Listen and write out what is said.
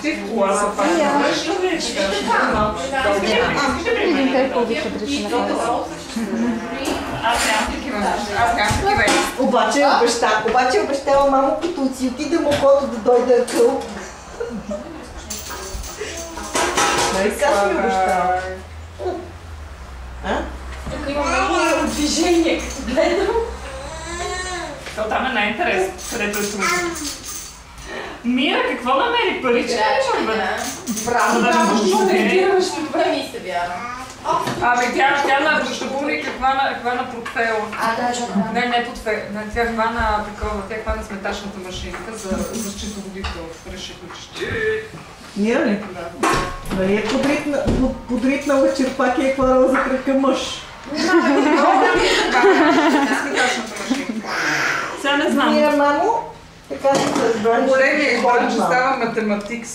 Ти в коласа пак. Видим как повече дръчи на колеса. Аз нямам такива. Обаче обещала мамо, като си отиде мокото да дойде акъл. Така си ми обещала. Тук има много движение, като гледам. То там е най-интересно, където е трудно. Мира, какво намери? Паричка ли има? Браво, да браво, можеш ще да реагираш, добре ми се вяра. Абе, тя на щабулника хвана портфела. Не портфел, тя хвана такова, тя хвана сметачната машинка за счетоводител в решетучище. Мира ли? Да. Нали е подритнала черпак и е хванала за крака мъж. Сметачната машинка. Сега не знам. Мира, мамо, така ще се разбрали. Големия избран, че става математик.